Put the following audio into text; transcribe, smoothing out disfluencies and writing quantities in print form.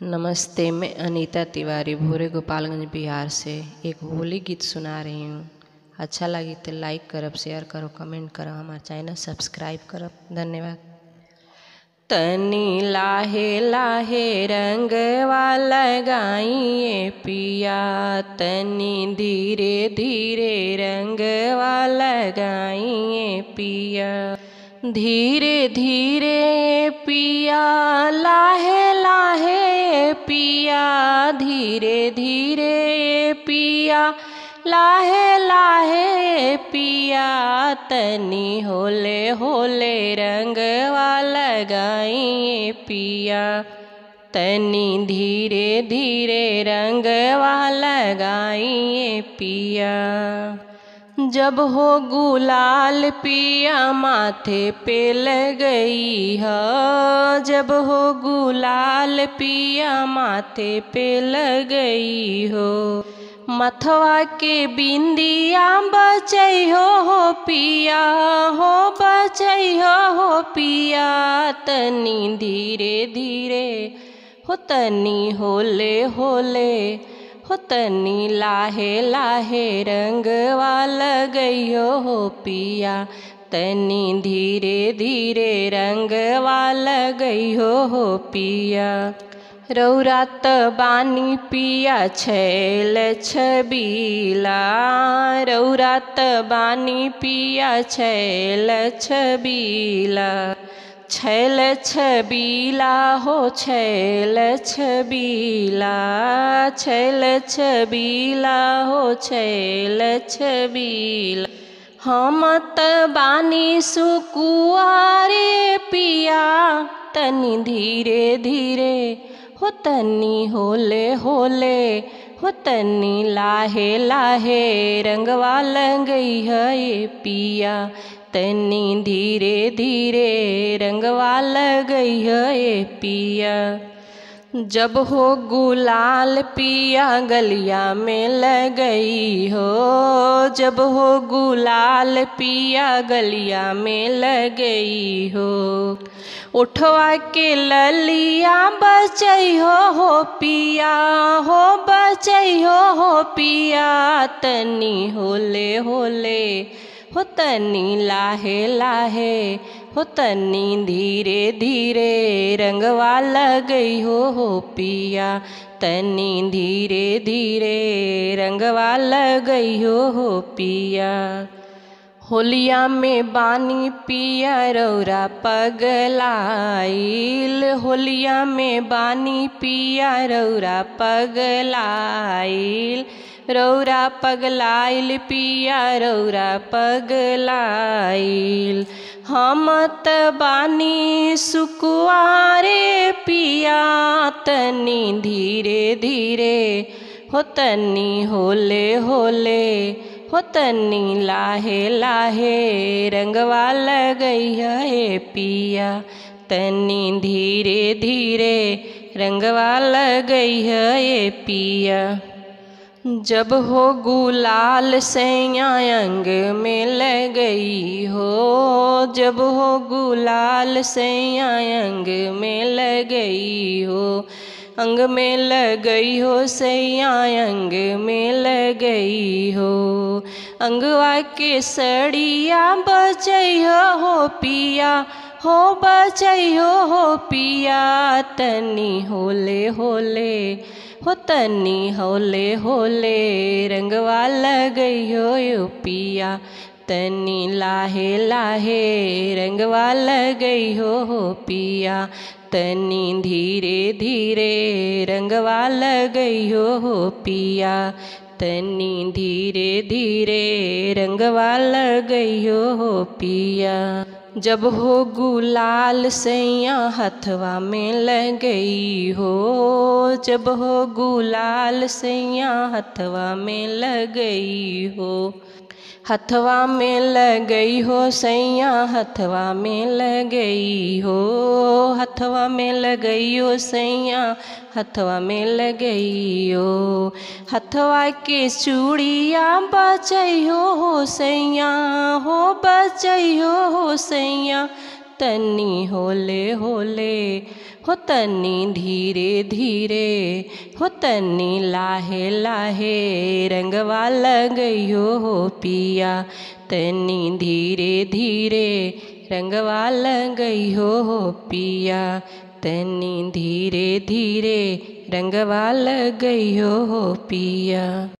नमस्ते, मैं अनीता तिवारी भोरे गोपालगंज बिहार से एक होली गीत सुना रही हूँ। अच्छा लगी तो लाइक करब, शेयर करो, कमेंट करो, हमारा चैनल सब्सक्राइब करब। धन्यवाद। तनी लाहे लाहे रंगवा लगाइए पिया, तनी धीरे धीरे रंगवा लगाइए पिया, धीरे धीरे पिया लाहे लाहे पिया, धीरे धीरे पिया लाहे लाहे पिया, तनी होले होले रंगवा लगाइए पिया, तनी धीरे धीरे रंगवा लगाइए पिया। जब हो गुलाल पिया माथे पे लगई है, जब हो गुलाल पिया माथे पे लगई हो, मथवा के बिंदिया बचई हो पिया, हो बचई हो पिया, तनी धीरे धीरे हो, तनी होले होले हो, तनी लाहे लाहे रंगवा लगइयो हो पिया, तनी धीरे धीरे रंगवा लगइयो हो पिया। रौरा त बानी पिया छैल छबीला, रौरा त बानी पिया छैल छबीला, छैल छबीला हो छैल छबीला, छैल छबीला हो छैल छबीला, हम त बानी सुकुआरे पिया, तनी धीरे धीरे हो, तनी होले होले हो, तनी लाहे लाहे रंगवा लगई है पिया, तनी धीरे धीरे रंगवा लगई है पिया। जब हो गुलाल पिया गलिया में लगई हो, जब हो गुलाल पिया गलिया में लगई हो, उठवा के ललिया बचई हो पिया, हो बचई हो पिया, तनी होले होले हो, तनी लाहे लाहे हो, तनी धीरे धीरे रंगवा लगई हो पिया, तनी धीरे धीरे रंगवा लगई हो पिया। होलिया में बानी पिया रौरा पगलाइल, होलिया में बानी पिया रौरा पगलाइल, रौरा पगलाइल पिया रौरा पगलाइल, हम त बानी सुकुआरे पिया, तनी धीरे धीरे हो, तनी होले होले हो, तनी लाहे लाहे रंगवा लगई है पिया, तनी धीरे धीरे रंगवा लगई है पिया। जब हो गुलाल सैया अंग में लगई हो, जब हो गुलाल सैया अंग में लगई हो, अंग में लगई हो सैया अंग में लगई हो, अंगवा के सड़िया बचई हो पिया, हो बचई हो पिया, तनी होले होले हो, तनी होले होले रंगवा लगई हो पिया, तनी लाहे लाहे रंगवा लगई हो पिया, तनी धीरे धीरे रंगवा लगई हो पिया, तनी धीरे धीरे रंगवा लगई हो पिया। जब हो गुलाल सैया हथवा में लगई हो, जब हो गुलाल सैया हथवा में लगई हो, हथवा में लगई हो सैया हथवा में लगई हो, हथवा में लगई हो सैया हथवा में लगई हो, हथवा के चूड़िया बचई हो सैया, हो बचई हो सैया, तनी होले होले हो तनी धीरे धीरे, हो तनी लाहे लाहे रंगवा लगइयो हो पिया, तनी धीरे धीरे रंगवा लगइयो हो पिया, तनी धीरे धीरे रंगवा लगइयो हो पिया।